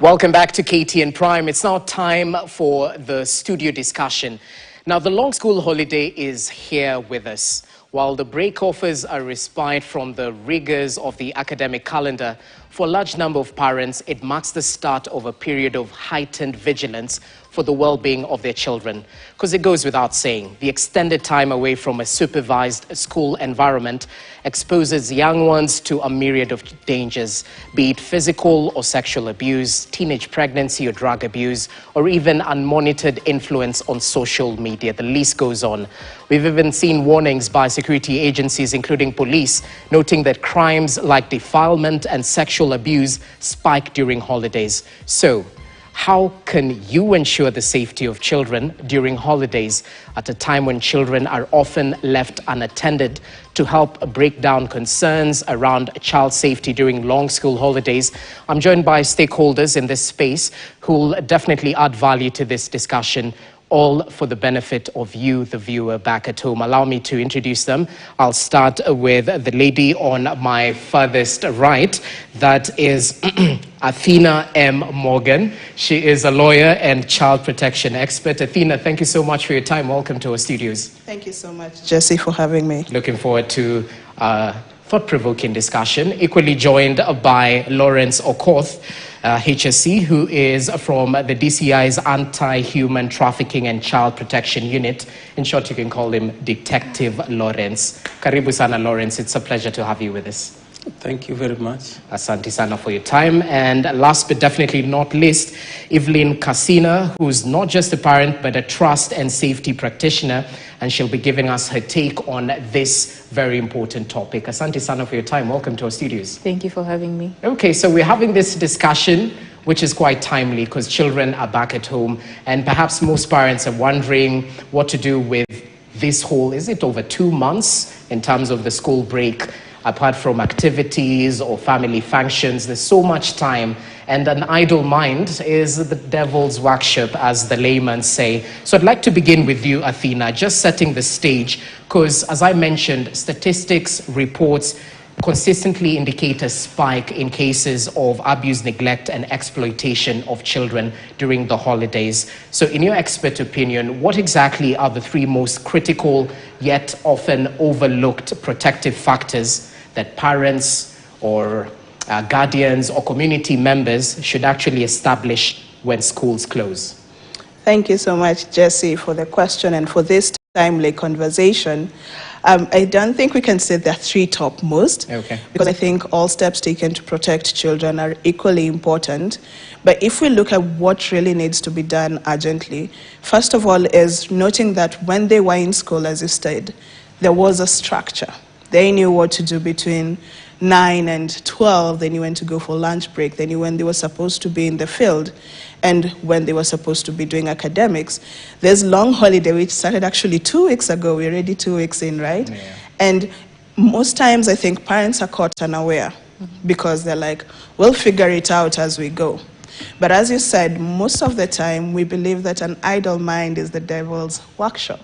Welcome back to KTN Prime. It's now time for the studio discussion. Now, the long school holiday is here with us. While the break offers a respite from the rigors of the academic calendar, for a large number of parents, it marks the start of a period of heightened vigilance for the well-being of their children. Because it goes without saying, the extended time away from a supervised school environment exposes young ones to a myriad of dangers, be it physical or sexual abuse, teenage pregnancy or drug abuse, or even unmonitored influence on social media. The list goes on. We've even seen warnings by security agencies, including police, noting that crimes like defilement and sexual abuse spike during holidays. So, how can you ensure the safety of children during holidays at a time when children are often left unattended? To help break down concerns around child safety during long school holidays, I'm joined by stakeholders in this space who will definitely add value to this discussion, all for the benefit of you, the viewer back at home. Allow me to introduce them. I'll start with the lady on my furthest right. That is Athena M. Morgan. She is a lawyer and child protection expert. Athena, thank you so much for your time. Welcome to our studios. Thank you so much, Jesse, for having me. Looking forward to thought-provoking discussion. Equally joined by Lawrence Okoth, HSC, who is from the DCI's Anti-Human Trafficking and Child Protection Unit. In short, you can call him Detective Lawrence. Karibu sana, Lawrence. It's a pleasure to have you with us. Thank you very much. Asante sana for your time. And last but definitely not least, Evelyn Kasina, who's not just a parent, but a trust and safety practitioner. And she'll be giving us her take on this very important topic. Asante sana for your time. Welcome to our studios. Thank you for having me. Okay, so we're having this discussion, which is quite timely because children are back at home. And perhaps most parents are wondering what to do with this whole, is it over 2 months in terms of the school break? Apart from activities or family functions, there's so much time, and an idle mind is the devil's workshop, as the laymen say. So I'd like to begin with you, Athena, just setting the stage, because as I mentioned, statistics, reports consistently indicate a spike in cases of abuse, neglect, and exploitation of children during the holidays. So in your expert opinion, what exactly are the 3 most critical yet often overlooked protective factors that parents or guardians or community members should actually establish when schools close? Thank you so much, Jesse, for the question and for this timely conversation. I don't think we can say there are 3 topmost, because I think all steps taken to protect children are equally important. But if we look at what really needs to be done urgently, first of all is noting that when they were in school, as you said, there was a structure. They knew what to do between 9 and 12. They knew when to go for lunch break. They knew when they were supposed to be in the field and when they were supposed to be doing academics. There's long holiday, which started actually 2 weeks ago. We're already 2 weeks in, right? Yeah. And most times I think parents are caught unaware because they're like, we'll figure it out as we go. But as you said, most of the time we believe that an idle mind is the devil's workshop.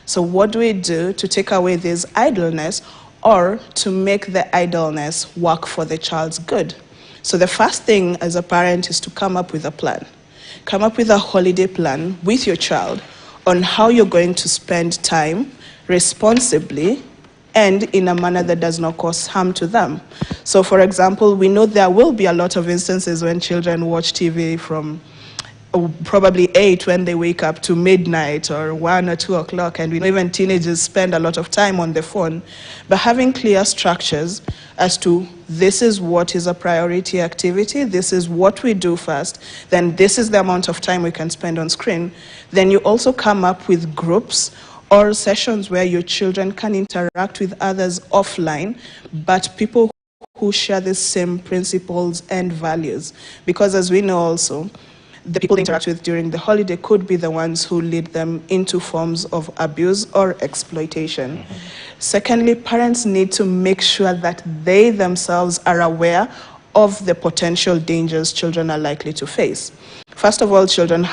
So what do we do to take away this idleness or to make the idleness work for the child's good? So the first thing as a parent is to come up with a plan. Come up with a holiday plan with your child on how you're going to spend time responsibly and in a manner that does not cause harm to them. So for example, we know there will be a lot of instances when children watch TV from probably 8 when they wake up to midnight or 1 or 2 o'clock, and we know even teenagers spend a lot of time on the phone. But having clear structures as to this is what is a priority activity, this is what we do first, then this is the amount of time we can spend on screen, then you also come up with groups or sessions where your children can interact with others offline, but people who share the same principles and values. Because as we know also, the people they interact with during the holiday could be the ones who lead them into forms of abuse or exploitation. Secondly, parents need to make sure that they themselves are aware of the potential dangers children are likely to face. First of all, children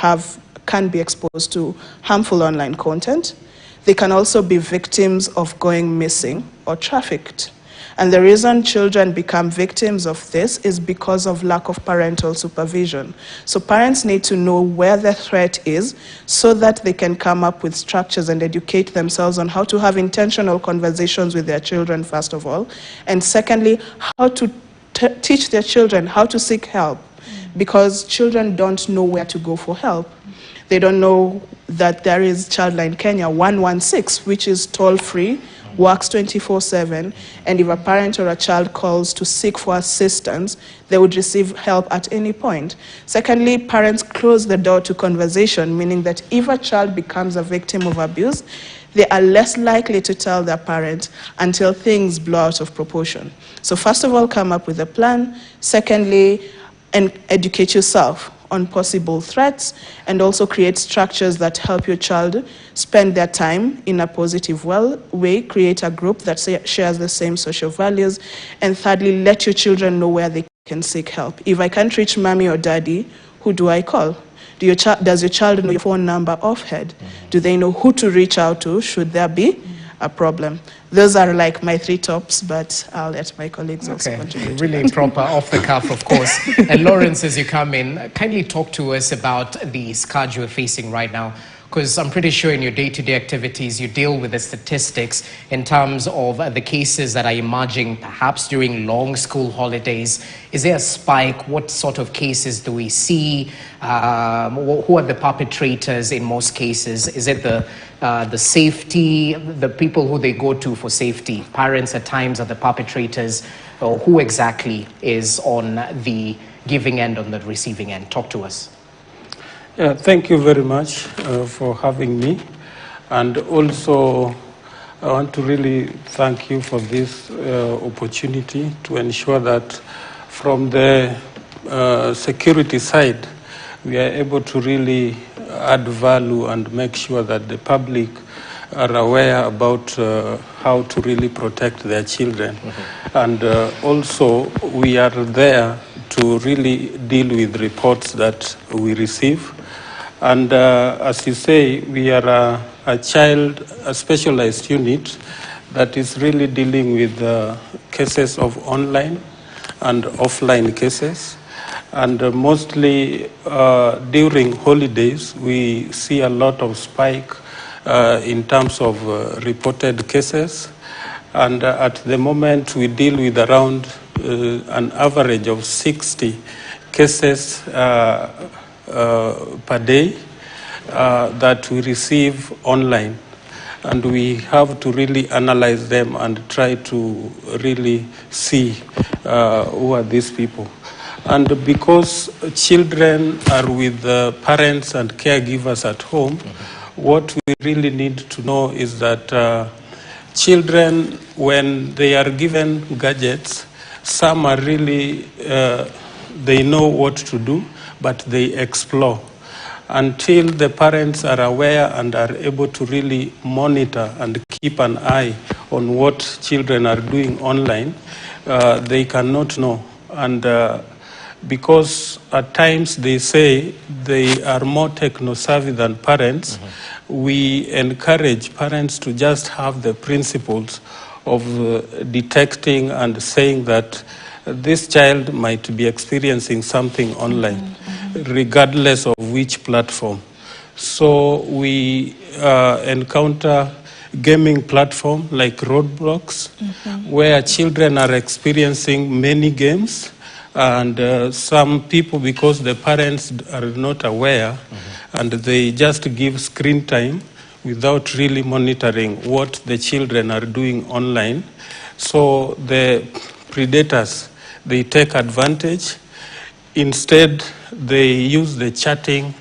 can be exposed to harmful online content. They can also be victims of going missing or trafficked. And the reason children become victims of this is because of lack of parental supervision. So parents need to know where the threat is so that they can come up with structures and educate themselves on how to have intentional conversations with their children, first of all. And secondly, how to teach their children how to seek help, because children don't know where to go for help. They don't know that there is Childline Kenya 116, which is toll-free, works 24/7, and if a parent or a child calls to seek for assistance, they would receive help at any point. Secondly, parents close the door to conversation, meaning that if a child becomes a victim of abuse, they are less likely to tell their parent until things blow out of proportion. So first of all, come up with a plan. Secondly, and educate yourself on possible threats, and also create structures that help your child spend their time in a positive way, create a group that shares the same social values, and thirdly, let your children know where they can seek help. If I can't reach mommy or daddy, who do I call? Does your child know your phone number offhand? Do they know who to reach out to should there be a problem? Those are like my 3 tops, but I'll let my colleagues also contribute. Really proper, off the cuff, of course. And Lawrence, as you come in, kindly talk to us about the scourge we're facing right now, because I'm pretty sure in your day-to-day activities you deal with the statistics in terms of the cases that are emerging perhaps during long school holidays. Is there a spike? What sort of cases do we see? Who are the perpetrators in most cases? Is it the safety, the people who they go to for safety? Parents at times are the perpetrators. Or who exactly is on the giving end, on the receiving end? Talk to us. Yeah, thank you very much for having me. And also, I want to really thank you for this opportunity to ensure that from the security side, we are able to really add value and make sure that the public are aware about how to really protect their children. Mm-hmm. And also, we are there to really deal with reports that we receive. And as you say, we are a specialized unit that is really dealing with cases of online and offline cases. And mostly during holidays, we see a lot of spike in terms of reported cases. And at the moment, we deal with around an average of 60 cases per day that we receive online. And we have to really analyze them and try to really see who are these people. And because children are with parents and caregivers at home, what we really need to know is that children, when they are given gadgets, some are really, they know what to do, but they explore. Until the parents are aware and are able to really monitor and keep an eye on what children are doing online, they cannot know. And because at times they say they are more techno-savvy than parents, we encourage parents to just have the principles of detecting and saying that this child might be experiencing something online, regardless of which platform. So we encounter gaming platform like Roadblocks, where children are experiencing many games, and some people, because the parents are not aware, and they just give screen time without really monitoring what the children are doing online. So the predators, they take advantage. Instead, they use the chatting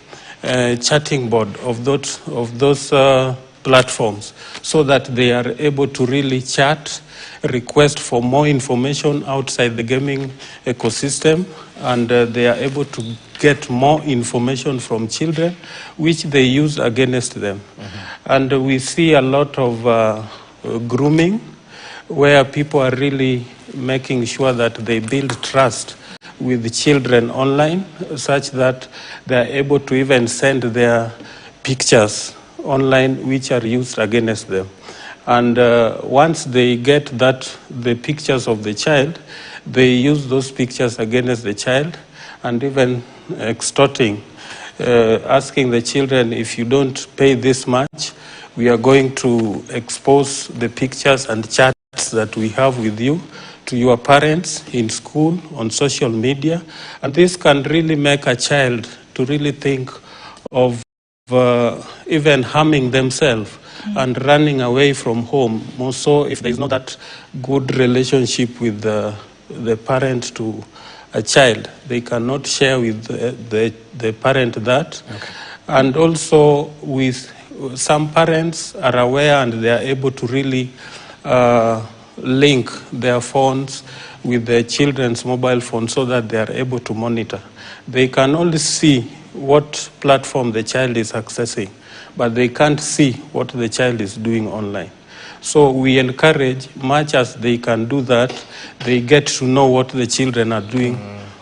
board of those platforms, so that they are able to really chat, request for more information outside the gaming ecosystem, and they are able to get more information from children, which they use against them. And we see a lot of grooming, where people are really making sure that they build trust with children online, such that they are able to even send their pictures online, which are used against them. And once they get the pictures of the child, they use those pictures against the child, and even extorting, asking the children, if you don't pay this much, we are going to expose the pictures and chats that we have with you to your parents in school, on social media. And this can really make a child to really think of even harming themselves and running away from home, more so if there is not that good relationship with the parent to a child. They cannot share with the parent that. Okay. And also with some parents are aware and they are able to really link their phones with their children's mobile phones so that they are able to monitor. They can only see what platform the child is accessing, but they can't see what the child is doing online. So we encourage, much as they can do that, they get to know what the children are doing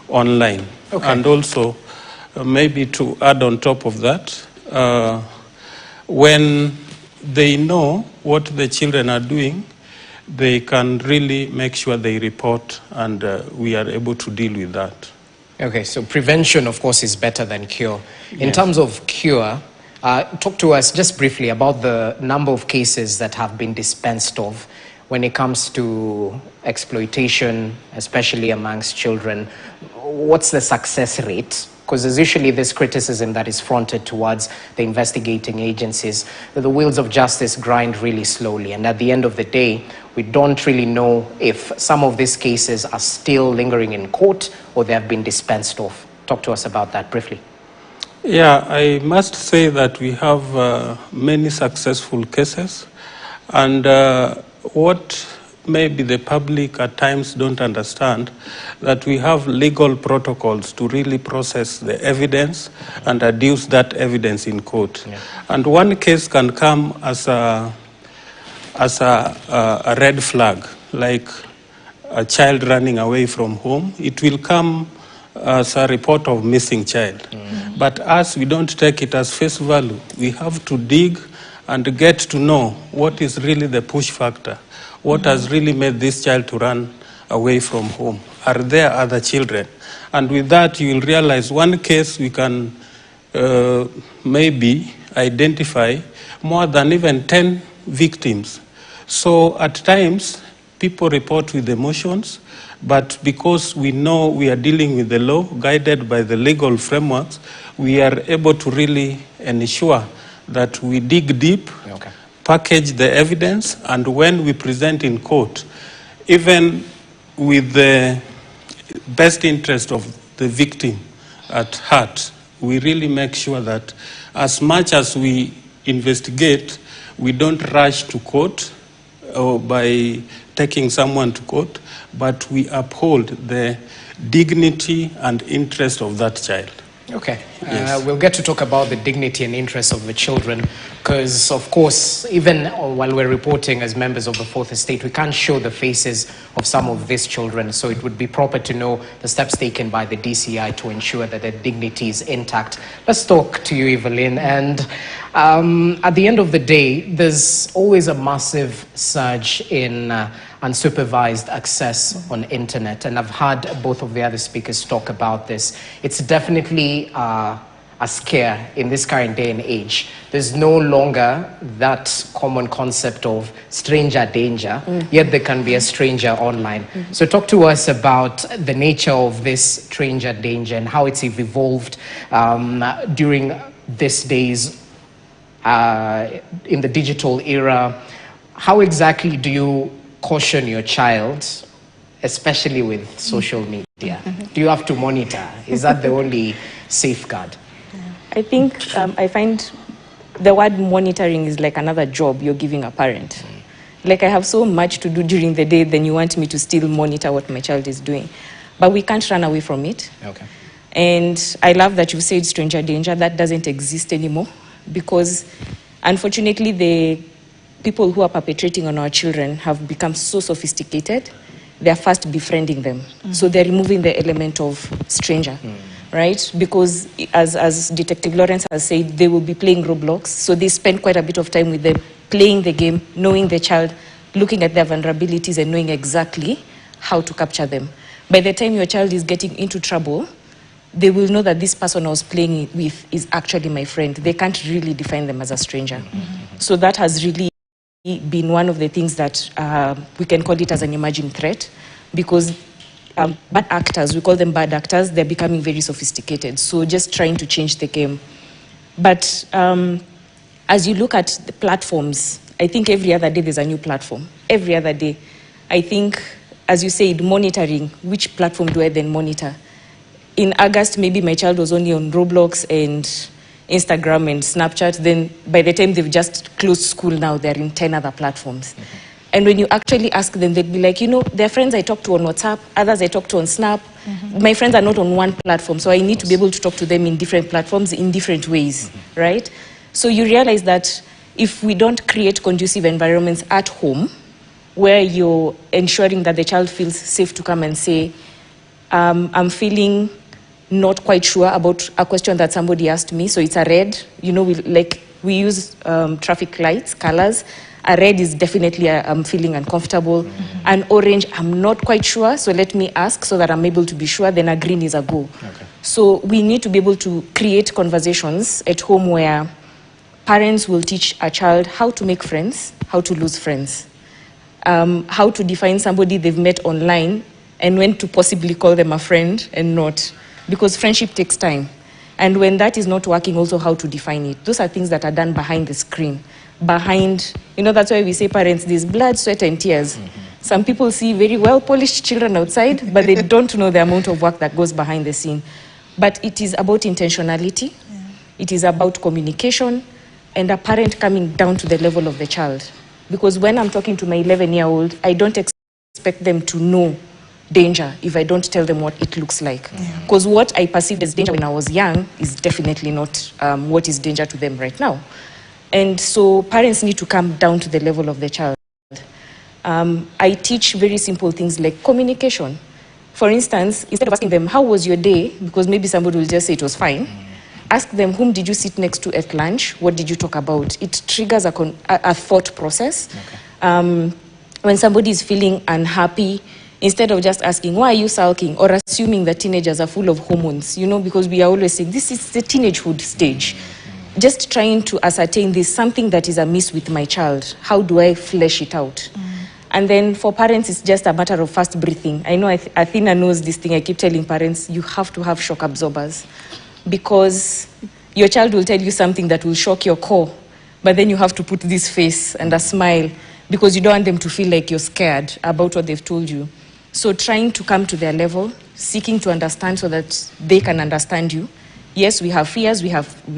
online. Okay. And also, maybe to add on top of that, when they know what the children are doing, they can really make sure they report, and we are able to deal with that. Okay, so prevention, of course, is better than cure. In terms of cure, talk to us just briefly about the number of cases that have been dispensed of when it comes to exploitation, especially amongst children. What's the success rate? Because there's usually this criticism that is fronted towards the investigating agencies, that the wheels of justice grind really slowly. And at the end of the day, we don't really know if some of these cases are still lingering in court or they have been dispensed of. Talk to us about that briefly. Yeah, I must say that we have many successful cases. And what maybe the public at times don't understand, that we have legal protocols to really process the evidence and adduce that evidence in court. Yeah. And one case can come as a red flag, like a child running away from home. It will come as a report of missing child. Mm-hmm. But as we don't take it as face value, we have to dig and get to know what is really the push factor. What has really made this child to run away from home? Are there other children? And with that, you will realize one case we can maybe identify more than even 10 victims. So at times, people report with emotions, but because we know we are dealing with the law, guided by the legal frameworks, we are able to really ensure that we dig deep, okay, package the evidence, and when we present in court, even with the best interest of the victim at heart, we really make sure that as much as we investigate, we don't rush to court or by taking someone to court, but we uphold the dignity and interest of that child. Okay, yes. We'll get to talk about the dignity and interests of the children, because of course, even while we're reporting as members of the Fourth Estate, we can't show the faces of some of these children, so it would be proper to know the steps taken by the DCI to ensure that their dignity is intact. Let's talk to you, Evelyn, and at the end of the day, there's always a massive surge in unsupervised access on internet, and I've heard both of the other speakers talk about this. It's definitely a scare in this current day and age. There's no longer that common concept of stranger danger, yet there can be a stranger online. So talk to us about the nature of this stranger danger and how it's evolved during these days in the digital era. How exactly do you caution your child, especially with social media? Do you have to monitor? Is that the only safeguard? I think I find the word monitoring is like another job you're giving a parent. Like, I have so much to do during the day, then you want me to still monitor what my child is doing. But we can't run away from it. Okay. And I love that you said stranger danger. That doesn't exist anymore, because unfortunately the people who are perpetrating on our children have become so sophisticated. They're first befriending them. So they're removing the element of stranger. right? Because as Detective Lawrence has said, they will be playing Roblox, so they spend quite a bit of time with them, playing the game, knowing the child, looking at their vulnerabilities and knowing exactly how to capture them. By the time your child is getting into trouble, they will know that this person I was playing with is actually my friend. They can't really define them as a stranger. So that has really been one of the things that we can call it as an emerging threat, because bad actors, we call them bad actors, they're becoming very sophisticated. So just trying to change the game. But as you look at the platforms, I think every other day there's a new platform. Every other day. I think, as you said, monitoring, which platform do I then monitor? In August, maybe my child was only on Roblox and Instagram and Snapchat. Then by the time they've just closed school now, they're in 10 other platforms. And when you actually ask them, they'd be like, you know, there are friends I talk to on WhatsApp, others I talk to on Snap. My friends are not on one platform, so I need to be able to talk to them in different platforms in different ways, right? So you realize that if we don't create conducive environments at home, where you're ensuring that the child feels safe to come and say, I'm feeling not quite sure about a question that somebody asked me, so it's a red. You know, we use traffic lights, colors. A red is definitely I'm feeling uncomfortable. An orange, I'm not quite sure, so let me ask so that I'm able to be sure. Then a green is a go. Okay. So we need to be able to create conversations at home where parents will teach a child how to make friends, how to lose friends, how to define somebody they've met online, and when to possibly call them a friend and not. Because friendship takes time. And when that is not working, also how to define it. Those are things that are done behind the screen. Behind, you know, that's why we say parents, there's blood, sweat, and tears. Some people see very well-polished children outside, but they don't know the amount of work that goes behind the scene. But it is about intentionality. It is about communication, and a parent coming down to the level of the child. Because when I'm talking to my 11-year-old, I don't expect them to know danger if I don't tell them what it looks like. Because what I perceived as danger when I was young is definitely not what is danger to them right now. And so parents need to come down to the level of the child. I teach very simple things like communication. For instance, instead of asking them, how was your day? Because maybe somebody will just say it was fine. Ask them, whom did you sit next to at lunch? What did you talk about? It triggers a thought process. When somebody is feeling unhappy, instead of just asking, why are you sulking? Or assuming that teenagers are full of hormones, you know, because we are always saying, this is the teenagehood stage. Just trying to ascertain there's something that is amiss with my child. How do I flesh it out? And then for parents, it's just a matter of fast breathing. I know Athena knows this thing. I keep telling parents, you have to have shock absorbers. Because your child will tell you something that will shock your core. But then you have to put this face and a smile because you don't want them to feel like you're scared about what they've told you. So trying to come to their level, seeking to understand so that they can understand you. Yes, we have fears, we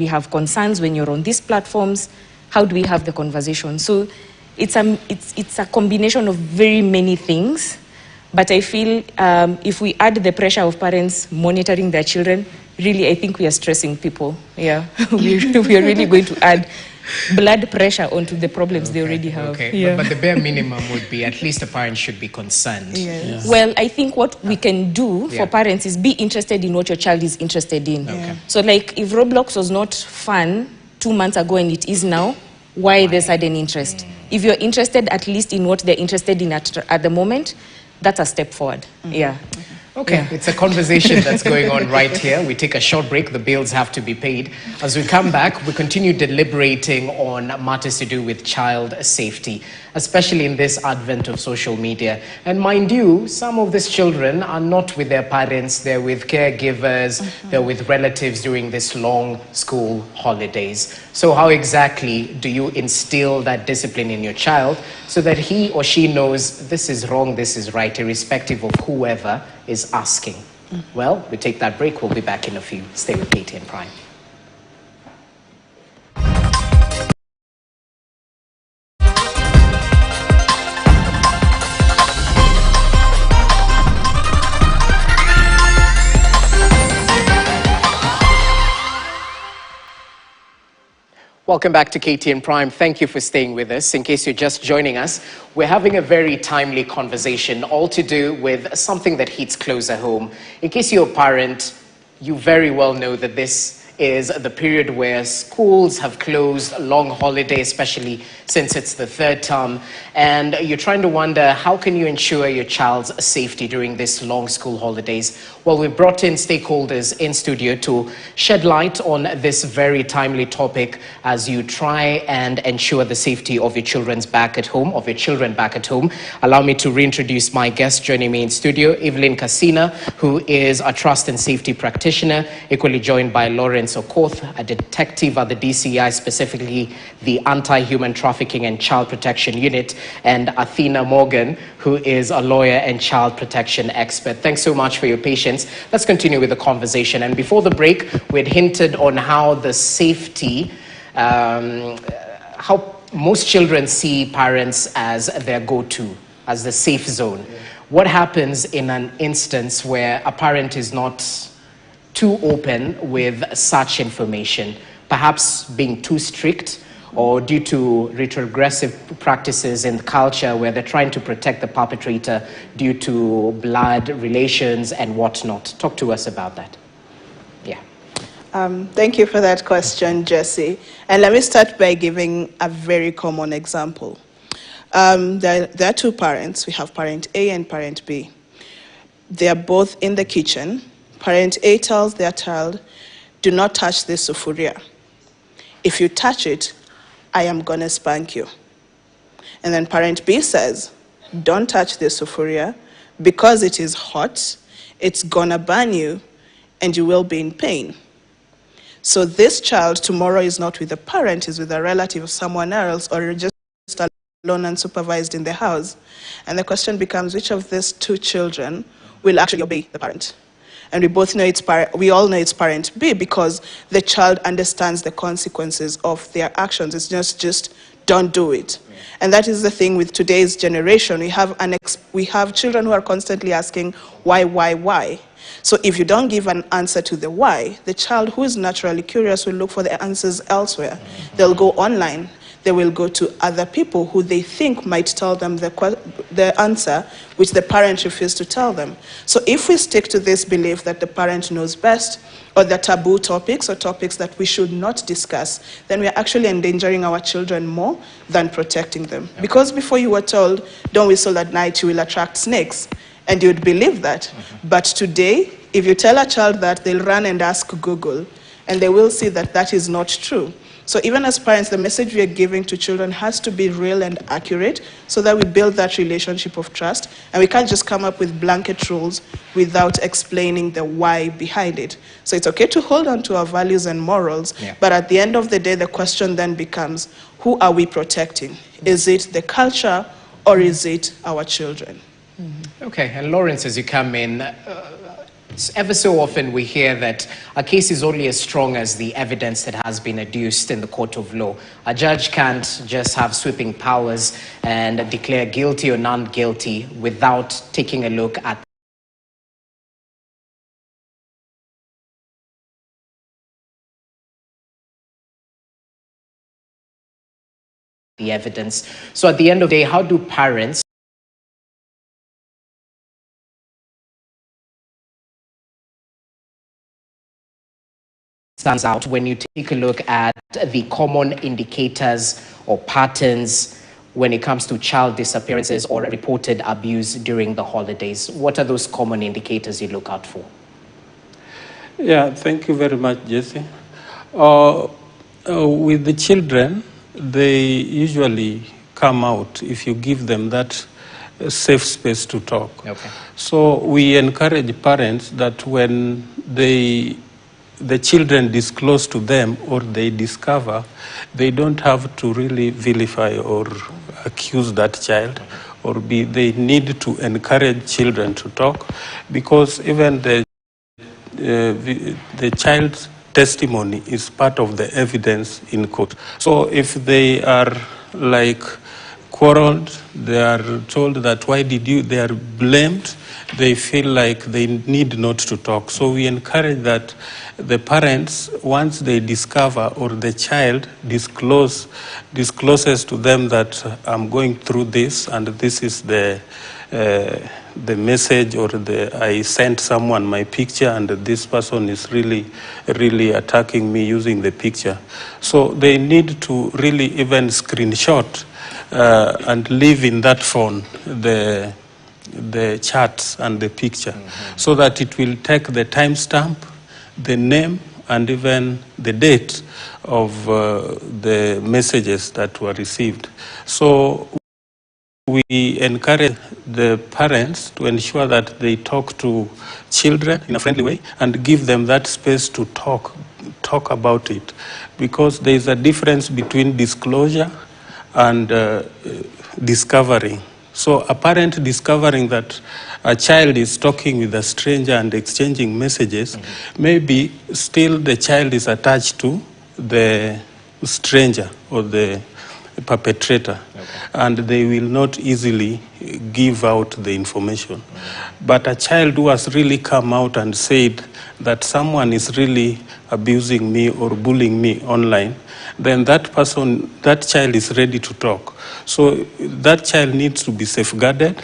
have concerns when you're on these platforms. How do we have the conversation? So it's a combination of very many things. But I feel if we add the pressure of parents monitoring their children, really, I think we are stressing people. Yeah, we are really going to add blood pressure onto the problems they already have. Okay, yeah. But the bare minimum would be at least a parent should be concerned. Yes. Yeah. Well, I think what we can do for parents is be interested in what your child is interested in. Okay. So like if Roblox was not fun 2 months ago and it is now, why the sudden interest? If you're interested at least in what they're interested in at the moment, that's a step forward. Yeah. Okay, it's a conversation that's going on right here. We take a short break. The bills have to be paid. As we come back, we continue deliberating on matters to do with child safety, especially in this advent of social media. And mind you, some of these children are not with their parents. They're with caregivers. They're with relatives during this long school holidays. So how exactly do you instill that discipline in your child so that he or she knows this is wrong, this is right, irrespective of whoever is asking? Well, we take that break. We'll be back in a few. Stay with KTN Prime. Welcome back to KTN Prime. Thank you for staying with us. In case you're just joining us, we're having a very timely conversation, all to do with something that hits closer home. In case you're a parent, You very well know that this is the period where schools have closed, long holiday, especially since it's the third term, and you're trying to wonder, how can you ensure your child's safety during this long school holidays? Well, we've brought in stakeholders in studio to shed light on this very timely topic as you try and ensure the safety of your children back at home. Allow me to reintroduce my guest joining me in studio, Evelyn Casina, who is a trust and safety practitioner, equally joined by Lawrence Okoth, a detective at the DCI, specifically the Anti-Human Trafficking and Child Protection Unit, and Athena Morgan, who is a lawyer and child protection expert. Thanks so much for your patience. Let's continue with the conversation. And before the break, we had hinted on how the safety, how most children see parents as their go-to, as the safe zone. What happens in an instance where a parent is not too open with such information, perhaps being too strict, or due to retrogressive practices in the culture where they're trying to protect the perpetrator due to blood relations and whatnot? Talk to us about that. Yeah. Thank you for that question, Jesse. And let me start by giving a very common example. There are two parents. We have parent A and parent B. They are both in the kitchen. Parent A tells their child, do not touch this sufuria. If you touch it, I am going to spank you. And then parent B says, don't touch this sufuria because it is hot, it's going to burn you, and you will be in pain. So this child tomorrow is not with a parent, is with a relative or someone else, or just alone and supervised in the house. And the question becomes, which of these two children will actually obey the parent? And we all know it's parent B because the child understands the consequences of their actions. It's just don't do it. Yeah. And that is the thing with today's generation. We have children who are constantly asking why. So if you don't give an answer to the why, the child who is naturally curious will look for the answers elsewhere. They'll go online. They will go to other people who they think might tell them the answer, which the parent refused to tell them. So if we stick to this belief that the parent knows best, or the taboo topics or topics that we should not discuss, then we are actually endangering our children more than protecting them. Yeah. Because before you were told, don't whistle at night, you will attract snakes, and you would believe that. Mm-hmm. But today, if you tell a child that, they'll run and ask Google, and they will see that that is not true. So even as parents, the message we are giving to children has to be real and accurate so that we build that relationship of trust. And we can't just come up with blanket rules without explaining the why behind it. So it's okay to hold on to our values and morals, yeah. But at the end of the day, the question then becomes, who are we protecting? Is it the culture or is it our children? Mm-hmm. Okay, and Lawrence, as you come in, ever so often we hear that a case is only as strong as the evidence that has been adduced in the court of law. A judge can't just have sweeping powers and declare guilty or non-guilty without taking a look at the evidence. So at the end of the day, how do parents stands out when you take a look at the common indicators or patterns when it comes to child disappearances or reported abuse during the holidays? What are those common indicators you look out for? Yeah, thank you very much, Jesse. With the children, they usually come out if you give them that safe space to talk. Okay. So we encourage parents that when the children disclose to them or they discover, they don't have to really vilify or accuse that child, or they need to encourage children to talk, because even the child's testimony is part of the evidence in court. So if they are like quarreled, they are told that they are blamed, they feel like they need not to talk. So we encourage that the parents, once they discover or the child discloses to them that I'm going through this and this is the the message, or I sent someone my picture and this person is really attacking me using the picture. So they need to really even screenshot and leave in that phone the chats and the picture, so that it will take the timestamp, the name, and even the date of the messages that were received. So we encourage the parents to ensure that they talk to children in a friendly way and give them that space to talk about it, because there is a difference between disclosure and discovering. So a parent discovering that a child is talking with a stranger and exchanging messages, maybe still the child is attached to the stranger or the perpetrator, and they will not easily give out the information. But a child who has really come out and said that someone is really abusing me or bullying me online, then that child is ready to talk. So that child needs to be safeguarded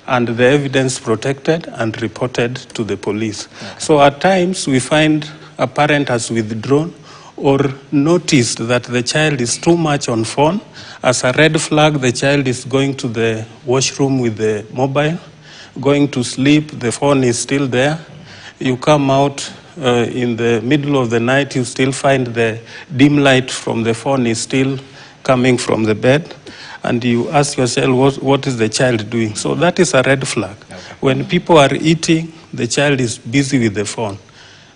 and the evidence protected and reported to the police. So at times we find a parent has withdrawn or noticed that the child is too much on phone. As a red flag, the child is going to the washroom with the mobile, going to sleep, the phone is still there. You come out in the middle of the night, you still find the dim light from the phone is still coming from the bed, and you ask yourself, what is the child doing? So that is a red flag. When people are eating, the child is busy with the phone.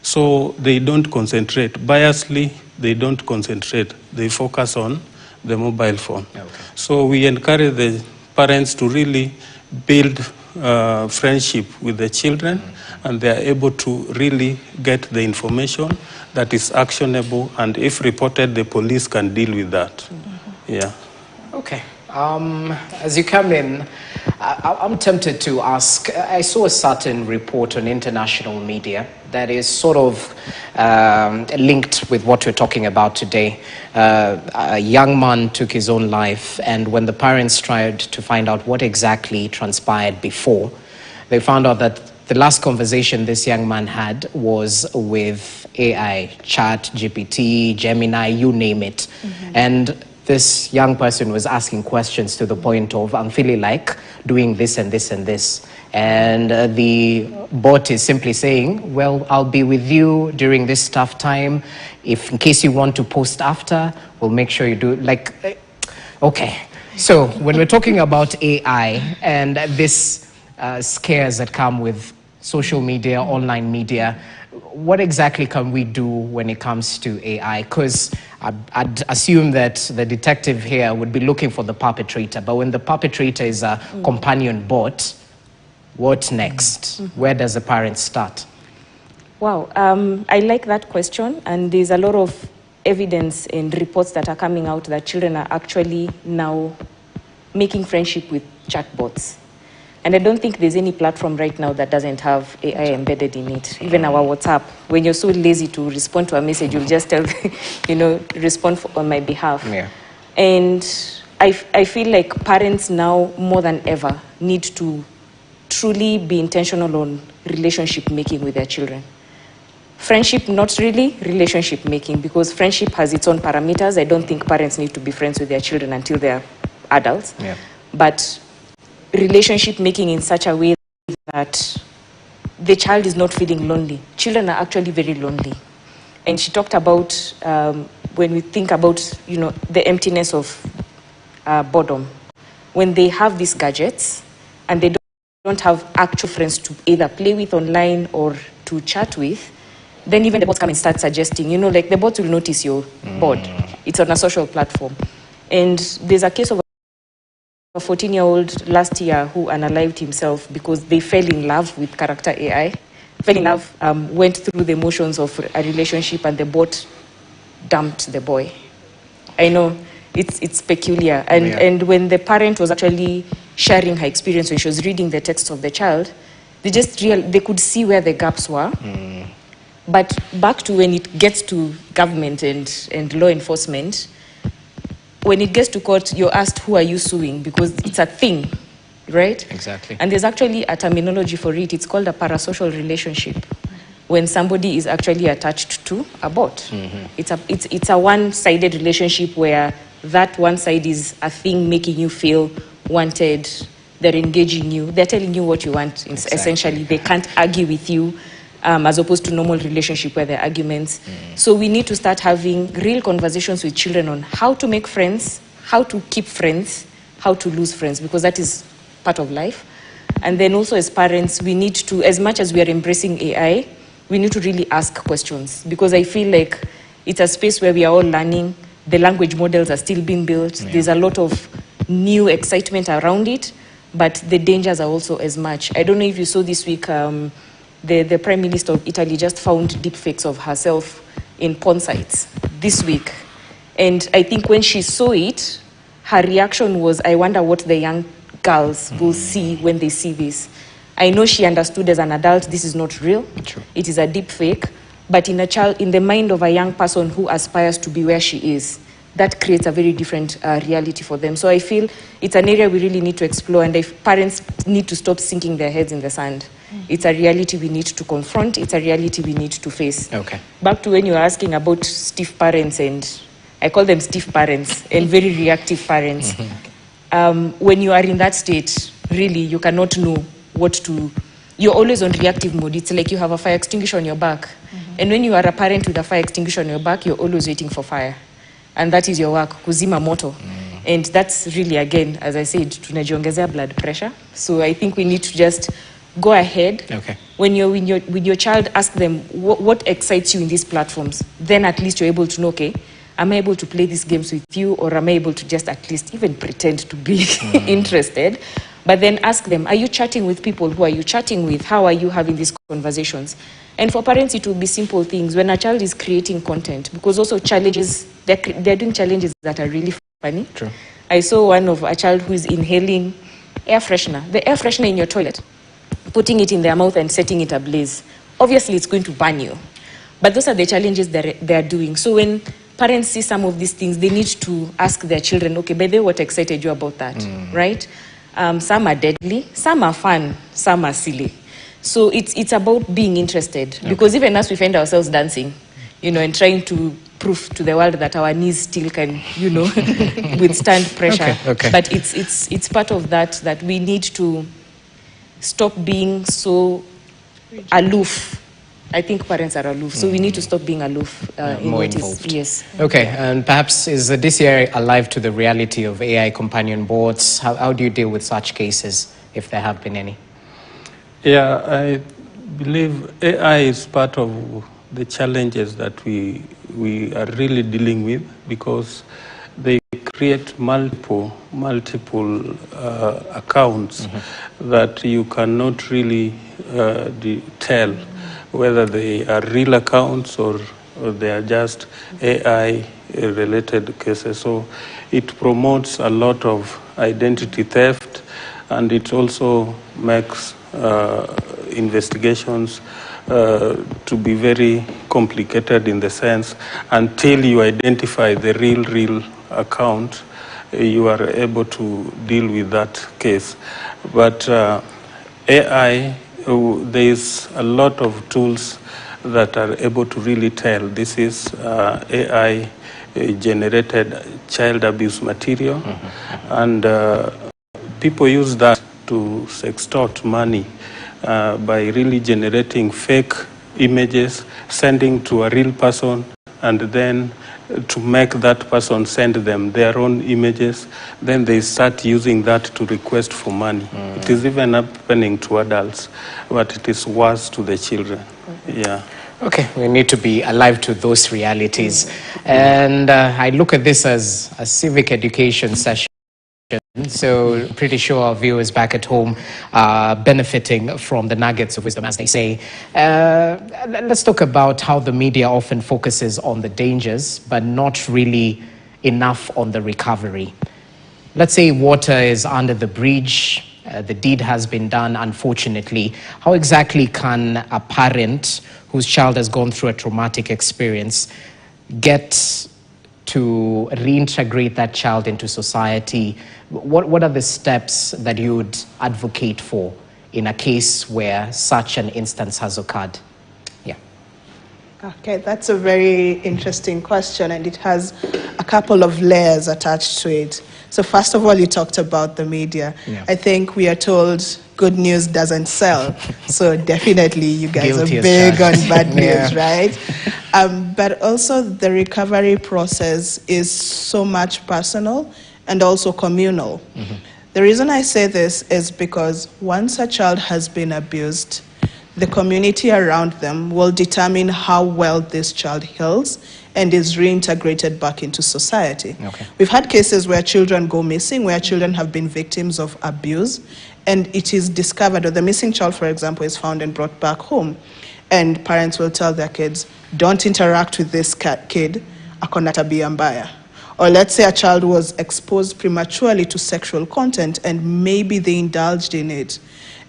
So they don't concentrate. Biasly, they don't concentrate. They focus on the mobile phone. So we encourage the parents to really build friendship with the children, and they are able to really get the information that is actionable, and if reported, the police can deal with that. Yeah. Okay. As you come in, I'm tempted to ask, I saw a certain report on international media that is sort of linked with what we're talking about today. A young man took his own life, and when the parents tried to find out what exactly transpired before, they found out that the last conversation this young man had was with AI, Chat, GPT, Gemini, you name it. And this young person was asking questions to the point of, I'm feeling like doing this and this and this. And the bot is simply saying, well, I'll be with you during this tough time. If in case you want to post after, we'll make sure you do. Like, okay. So when we're talking about AI and this scares that come with social media, online media, what exactly can we do when it comes to AI? Because I'd assume that the detective here would be looking for the perpetrator, but when the perpetrator is a companion bot, what next? Where does the parent start? Wow, I like that question, and there's a lot of evidence and reports that are coming out that children are actually now making friendship with chatbots. And I don't think there's any platform right now that doesn't have AI embedded in it. Even our WhatsApp, when you're so lazy to respond to a message, you'll just tell, respond on my behalf. Yeah. And I feel like parents now, more than ever, need to truly be intentional on relationship making with their children. Friendship, not really, relationship making, because friendship has its own parameters. I don't think parents need to be friends with their children until they're adults. Yeah. But relationship making in such a way that the child is not feeling lonely. Children are actually very lonely. And she talked about, when we think about, the emptiness of boredom, when they have these gadgets and they don't have actual friends to either play with online or to chat with, then even the bots come and start suggesting, like the bots will notice you're bored. It's on a social platform. And there's a case of a 14-year-old last year who unalived himself because they fell in love with character AI, fell in love, went through the motions of a relationship, and the bot dumped the boy. I know, it's peculiar. And when the parent was actually sharing her experience, when she was reading the text of the child, they could see where the gaps were. But back to when it gets to government and law enforcement, when it gets to court, you're asked, who are you suing? Because it's a thing. right? Exactly. And there's actually a terminology for it. It's called a parasocial relationship, when somebody is actually attached to a bot. It's a one-sided relationship where that one side is a thing making you feel wanted. They're engaging you. They're telling you what you want. Essentially, they can't argue with you, as opposed to normal relationship where there are arguments. So we need to start having real conversations with children on how to make friends, how to keep friends, how to lose friends, because that is part of life. And then also as parents, we need to, as much as we are embracing AI, we need to really ask questions, because I feel like it's a space where we are all learning. The language models are still being built. Yeah. There's a lot of new excitement around it, but the dangers are also as much. I don't know if you saw this week, the Prime Minister of Italy just found deepfakes of herself in porn sites this week. And I think when she saw it, her reaction was, I wonder what the young girls will see when they see this. I know she understood as an adult this is not real. True. It is a deep fake. But in the mind of a young person who aspires to be where she is, that creates a very different reality for them. So I feel it's an area we really need to explore, and if parents need to stop sinking their heads in the sand. It's a reality we need to confront. It's a reality we need to face. Okay. Back to when you were asking about stiff parents, and I call them stiff parents and very reactive parents. When you are in that state, really, you cannot know what to. You're always on reactive mode. It's like you have a fire extinguisher on your back. And when you are a parent with a fire extinguisher on your back, you're always waiting for fire. And that is your work, kuzima moto. And that's really, again, as I said, tunajiongezea blood pressure. So I think we need to just go ahead. Okay. When you're with your child, ask them what excites you in these platforms. Then at least you're able to know, okay, am I able to play these games with you, or am I able to just at least even pretend to be interested? But then ask them, are you chatting with people? Who are you chatting with? How are you having these conversations? And for parents, it will be simple things. When a child is creating content, because also challenges, they're doing challenges that are really funny. True. I saw one of a child who is inhaling air freshener, the air freshener in your toilet, putting it in their mouth and setting it ablaze. Obviously, it's going to burn you. But those are the challenges that they're doing. So when parents see some of these things, they need to ask their children, okay, by the way, what excited you about that, right? Some are deadly, some are fun, some are silly. So it's about being interested, because even us, we find ourselves dancing, and trying to prove to the world that our knees still can, withstand pressure. Okay. But it's part of that we need to stop being so aloof. I think parents are aloof, so we need to stop being aloof. More involved. Yes. Okay, and perhaps is this area alive to the reality of AI companion bots? How do you deal with such cases, if there have been any? Yeah, I believe AI is part of the challenges that we are really dealing with, because they create multiple accounts that you cannot really tell whether they are real accounts or they are just AI-related cases. So it promotes a lot of identity theft, and it also makes investigations to be very complicated, in the sense until you identify the real account, you are able to deal with that case. But AI, there is a lot of tools that are able to really tell this is AI generated child abuse material, and people use that to extort money by really generating fake images, sending to a real person, and then to make that person send them their own images. Then they start using that to request for money. It is even happening to adults, but it is worse to the children. Yeah. Okay, we need to be alive to those realities. And I look at this as a civic education session. So pretty sure our viewers back at home are benefiting from the nuggets of wisdom, as they say. Let's talk about how the media often focuses on the dangers, but not really enough on the recovery. Let's say water is under the bridge, the deed has been done, unfortunately. How exactly can a parent whose child has gone through a traumatic experience get to reintegrate that child into society, What are the steps that you would advocate for in a case where such an instance has occurred? Yeah. Okay, that's a very interesting question, and it has a couple of layers attached to it. So first of all, you talked about the media. Yeah. I think we are told good news doesn't sell. So definitely you guys Guilty are big on bad news, right? But also the recovery process is so much personal and also communal. Mm-hmm. The reason I say this is because once a child has been abused, the community around them will determine how well this child heals and is reintegrated back into society. Okay. We've had cases where children go missing, where children have been victims of abuse, and it is discovered, or the missing child, for example, is found and brought back home. And parents will tell their kids, don't interact with this kid, akona tabia mbaya. Or let's say a child was exposed prematurely to sexual content and maybe they indulged in it.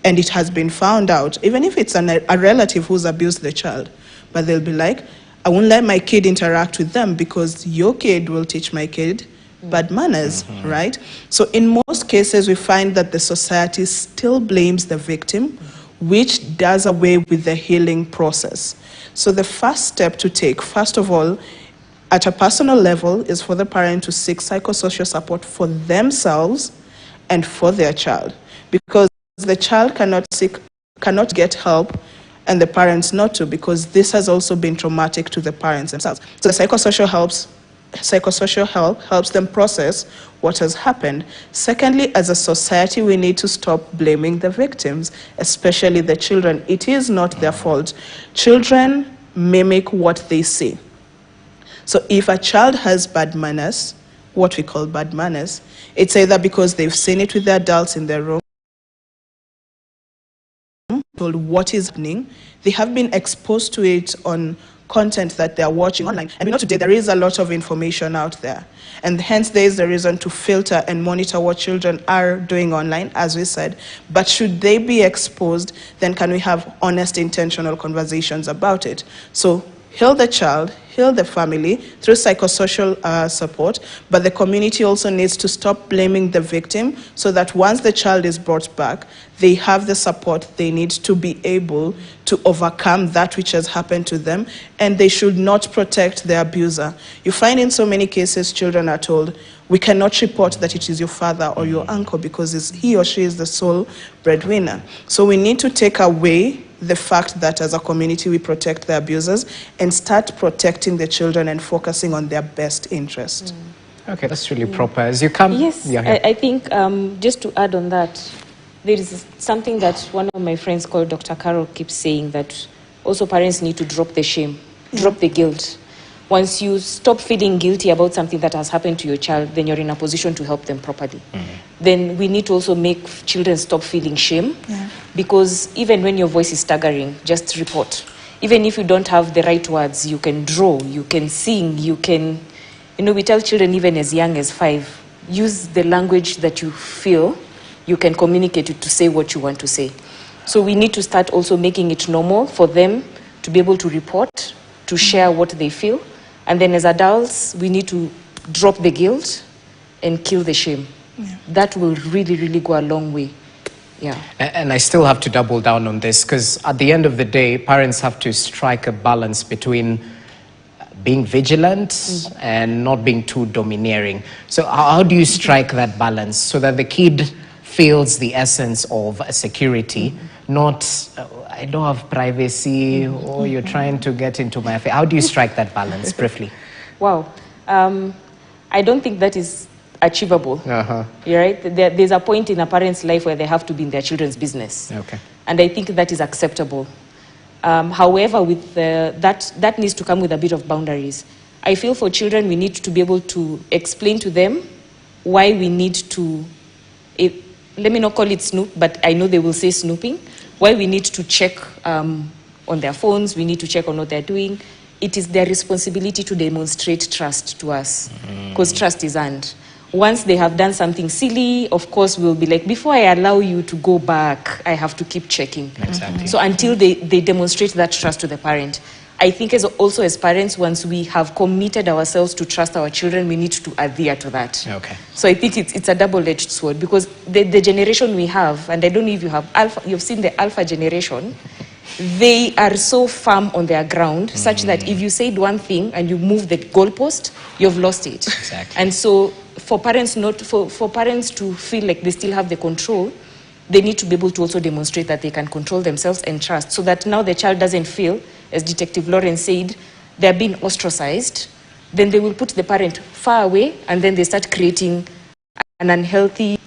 And it has been found out, even if it's a relative who's abused the child, but they'll be like, I won't let my kid interact with them because your kid will teach my kid bad manners, right? So in most cases, we find that the society still blames the victim, which does away with the healing process. So the first step to take, first of all, at a personal level, is for the parent to seek psychosocial support for themselves and for their child. Because the child cannot get help and the parents not to, because this has also been traumatic to the parents themselves. So the psychosocial help helps them process what has happened. Secondly, as a society, we need to stop blaming the victims, especially the children. It is not their fault. Children mimic what they see. So if a child has bad manners, what we call bad manners, it's either because they've seen it with the adults in their room, told what is happening, they have been exposed to it on content that they are watching online. And we know today there is a lot of information out there. And hence there is the reason to filter and monitor what children are doing online, as we said. But should they be exposed, then can we have honest, intentional conversations about it? So heal the child, heal the family through psychosocial support, but the community also needs to stop blaming the victim so that once the child is brought back, they have the support they need to be able to overcome that which has happened to them, and they should not protect the abuser. You find in so many cases children are told, we cannot report that it is your father or your uncle because he or she is the sole breadwinner. So we need to take away the fact that as a community we protect the abusers and start protecting the children and focusing on their best interest. Okay, that's really proper. As you come... Yes, I think just to add on that, there is something that one of my friends called Dr. Carol keeps saying, that also parents need to drop the shame, drop the guilt. Once you stop feeling guilty about something that has happened to your child, then you're in a position to help them properly. Then we need to also make children stop feeling shame, because even when your voice is staggering, just report. Even if you don't have the right words, you can draw, you can sing, you can, we tell children even as young as 5, use the language that you feel, you can communicate it to say what you want to say. So we need to start also making it normal for them to be able to report, to share what they feel. And then as adults, we need to drop the guilt and kill the shame. That will really, really go a long way. Yeah. And I still have to double down on this, because at the end of the day, parents have to strike a balance between being vigilant and not being too domineering. So how do you strike that balance so that the kid feels the essence of security, not I don't have privacy, or you're trying to get into my affair? How do you strike that balance, briefly? Wow. I don't think that is achievable. You're right? There's a point in a parent's life where they have to be in their children's business. Okay. And I think that is acceptable. However, with that needs to come with a bit of boundaries. I feel for children, we need to be able to explain to them why we need to, let me not call it snoop, but I know they will say snooping, why we need to check on their phones, we need to check on what they're doing. It is their responsibility to demonstrate trust to us, because trust is earned. Once they have done something silly, of course, we'll be like, before I allow you to go back, I have to keep checking. Exactly. So until they demonstrate that trust to the parent. I think also as parents, once we have committed ourselves to trust our children, we need to adhere to that. Okay. So I think it's a double-edged sword, because the generation we have, and I don't know if you've seen the alpha generation, they are so firm on their ground, such that if you said one thing and you move the goalpost, you've lost it. Exactly. And so for parents for parents to feel like they still have the control, they need to be able to also demonstrate that they can control themselves and trust, so that now the child doesn't feel, as Detective Lawrence said, they're being ostracized. Then they will put the parent far away, and then they start creating an unhealthy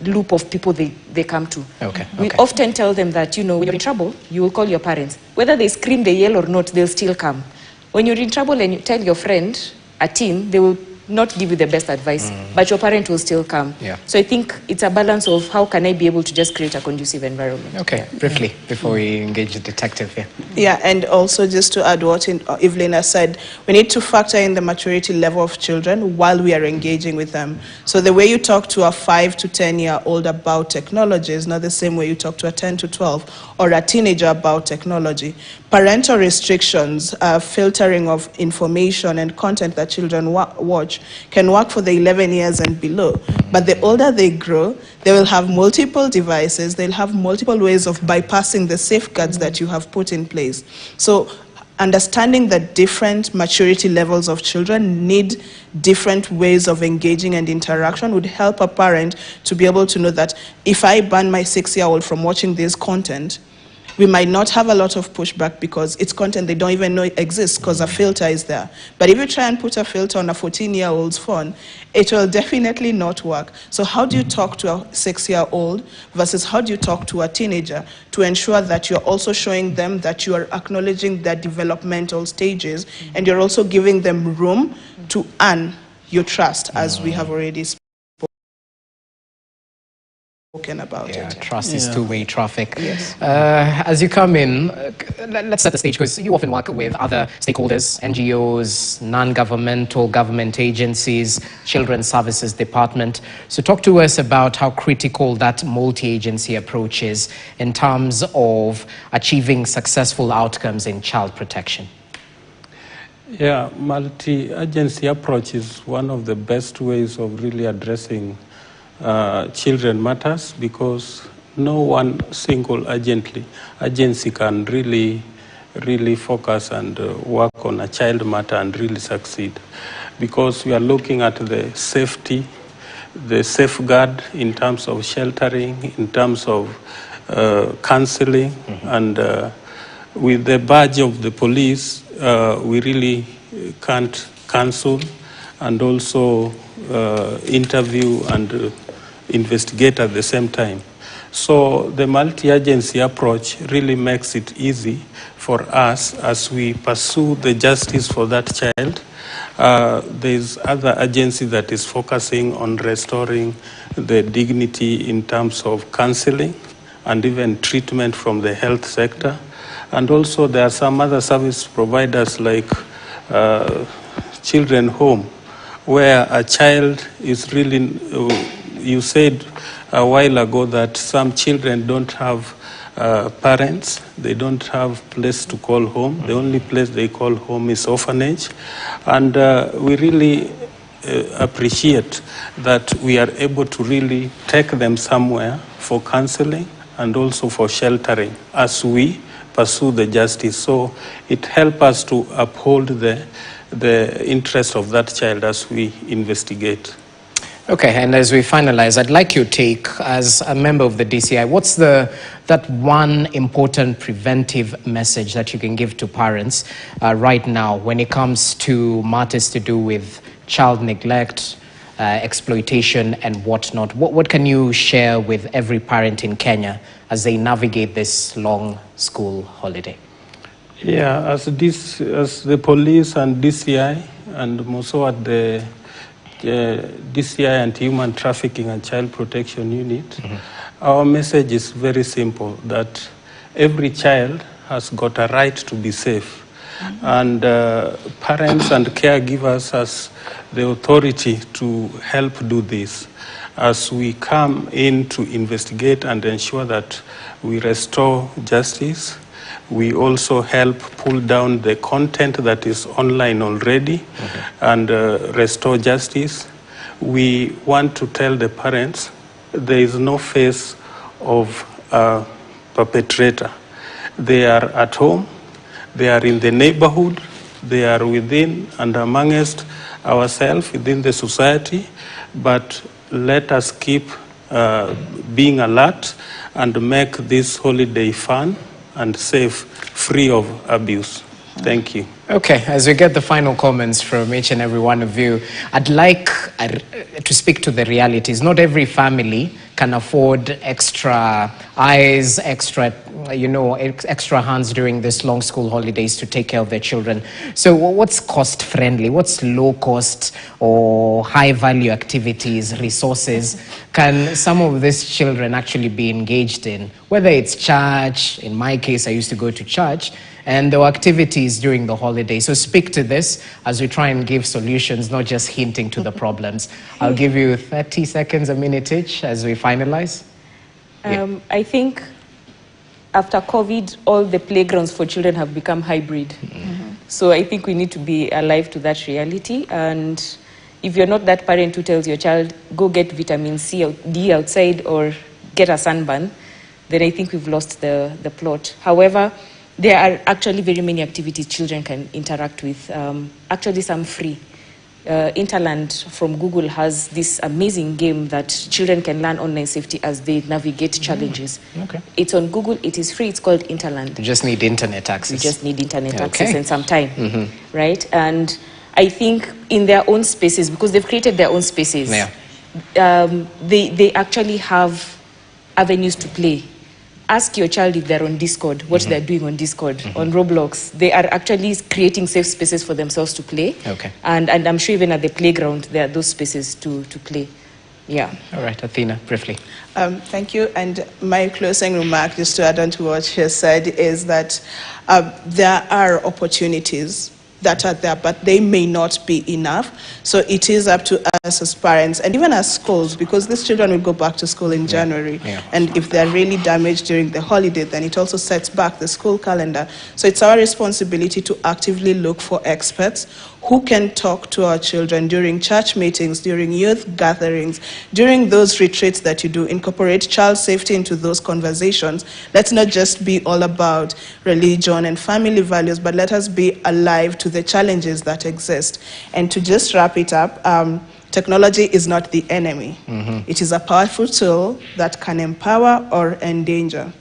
loop of people they come to. Okay. We often tell them that, when you're in trouble, you will call your parents. Whether they scream, they yell or not, they'll still come. When you're in trouble and you tell your friend, a teen, they will not give you the best advice, but your parent will still come. Yeah. So I think it's a balance of how can I be able to just create a conducive environment. Okay, briefly, before we engage the detective here. Yeah, and also just to add what Evelyn has said, we need to factor in the maturity level of children while we are engaging with them. So the way you talk to a 5 to 10-year-old about technology is not the same way you talk to a 10 to 12 or a teenager about technology. Parental restrictions, filtering of information and content that children watch can work for the 11 years and below. But the older they grow, they will have multiple devices, they'll have multiple ways of bypassing the safeguards that you have put in place. So understanding that different maturity levels of children need different ways of engaging and interaction would help a parent to be able to know that if I ban my 6-year-old from watching this content, we might not have a lot of pushback because it's content they don't even know exists because a filter is there. But if you try and put a filter on a 14-year-old's phone, it will definitely not work. So how do you talk to a 6-year-old versus how do you talk to a teenager to ensure that you're also showing them that you are acknowledging their developmental stages and you're also giving them room to earn your trust, as we have already spoken about it. Trust is two-way traffic. Yes. As you come in, let's set the stage, because you often work with other stakeholders, NGOs, non-governmental government agencies, Children's Services Department. So talk to us about how critical that multi-agency approach is in terms of achieving successful outcomes in child protection. Yeah, multi-agency approach is one of the best ways of really addressing children matters, because no one single agency can really focus and work on a child matter and really succeed, because we are looking at the safety, the safeguard in terms of sheltering, in terms of counseling, and with the badge of the police, we really can't counsel and also interview and investigate at the same time. So the multi-agency approach really makes it easy for us as we pursue the justice for that child. There's other agency that is focusing on restoring the dignity in terms of counseling and even treatment from the health sector. And also there are some other service providers like children home, where a child is really, you said a while ago that some children don't have parents, they don't have place to call home. The only place they call home is orphanage. And we really appreciate that we are able to really take them somewhere for counseling and also for sheltering as we pursue the justice. So it helps us to uphold the interest of that child as we investigate. Okay, and as we finalize, I'd like your take as a member of the DCI. What's that one important preventive message that you can give to parents right now when it comes to matters to do with child neglect, exploitation, and whatnot? What can you share with every parent in Kenya as they navigate this long school holiday? Yeah, as the police and DCI, and also at the DCI Anti-Human Trafficking and Child Protection Unit, our message is very simple, that every child has got a right to be safe. And parents and caregivers has the authority to help do this. As we come in to investigate and ensure that we restore justice, We also help pull down the content that is online already and restore justice. We want to tell the parents there is no face of a perpetrator. They are at home, they are in the neighborhood, they are within and amongst ourselves, within the society, but let us keep being alert and make this holiday fun and safe, free of abuse. Thank you. Okay, as we get the final comments from each and every one of you, I'd like to speak to the realities. Not every family can afford extra eyes, extra hands during this long school holidays to take care of their children. So what's cost friendly? What's low cost or high value activities, resources can some of these children actually be engaged in? Whether it's church, in my case, I used to go to church, and there were activities during the holiday. So speak to this as we try and give solutions, not just hinting to the problems. I'll give you 30 seconds, a minute each as we finalize. I think after COVID, all the playgrounds for children have become hybrid. So I think we need to be alive to that reality. And if you're not that parent who tells your child, go get vitamin C or D outside or get a sunburn, then I think we've lost the plot. However, there are actually very many activities children can interact with, actually some free. Interland from Google has this amazing game that children can learn online safety as they navigate challenges. Okay. It's on Google, it is free, it's called Interland. You just need internet access. You just need internet access and some time, right? And I think in their own spaces, because they've created their own spaces, they actually have avenues to play. Ask your child if they're on Discord, what they're doing on Discord, on Roblox. They are actually creating safe spaces for themselves to play. Okay. And I'm sure even at the playground, there are those spaces to play. Yeah. All right, Athena, briefly. Thank you. And my closing remark, just to add on to what she said, is that there are opportunities that are there, but they may not be enough. So it is up to us as parents and even as schools, because these children will go back to school in January. And if they're really damaged during the holiday, then it also sets back the school calendar. So it's our responsibility to actively look for experts who can talk to our children during church meetings, during youth gatherings, during those retreats that you do. Incorporate child safety into those conversations. Let's not just be all about religion and family values, but let us be alive to the challenges that exist. And to just wrap it up, technology is not the enemy. It is a powerful tool that can empower or endanger.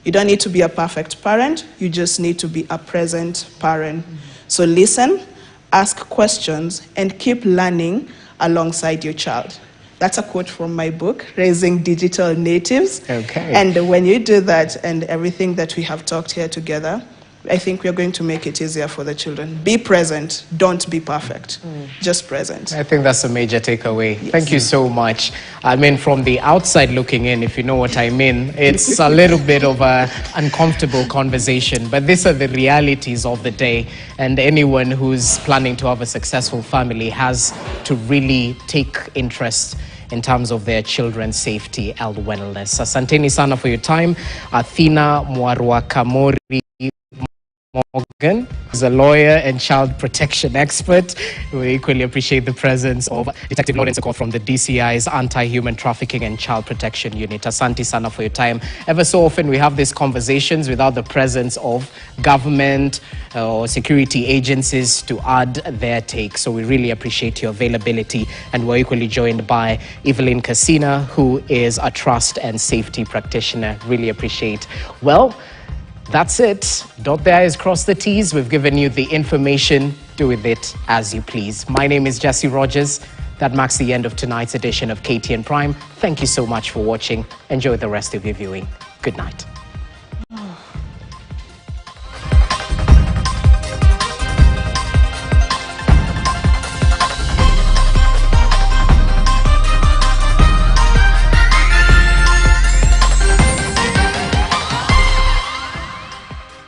You don't need to be a perfect parent, you just need to be a present parent. So listen, ask questions, and keep learning alongside your child. That's a quote from my book, Raising Digital Natives. Okay. And when you do that and everything that we have talked here together, I think we're going to make it easier for the children. Be present, don't be perfect, just present. I think that's a major takeaway. Yes. Thank you so much. I mean, from the outside looking in, if you know what I mean, it's a little bit of an uncomfortable conversation, but these are the realities of the day. And anyone who's planning to have a successful family has to really take interest in terms of their children's safety and wellness. Asanteni sana for your time. Athena Mwarwakamori Morgan is a lawyer and child protection expert. We equally appreciate the presence of Detective Lawrence Okot from the DCI's Anti-Human Trafficking and Child Protection Unit. Asante sana for your time. Ever so often we have these conversations without the presence of government or security agencies to add their take. So we really appreciate your availability. And we're equally joined by Evelyn Casina, who is a trust and safety practitioner. Really appreciate. Well, that's it. Dot the I's, cross the T's. We've given you the information. Do with it as you please. My name is Jesse Rogers. That marks the end of tonight's edition of KTN Prime. Thank you so much for watching. Enjoy the rest of your viewing. Good night.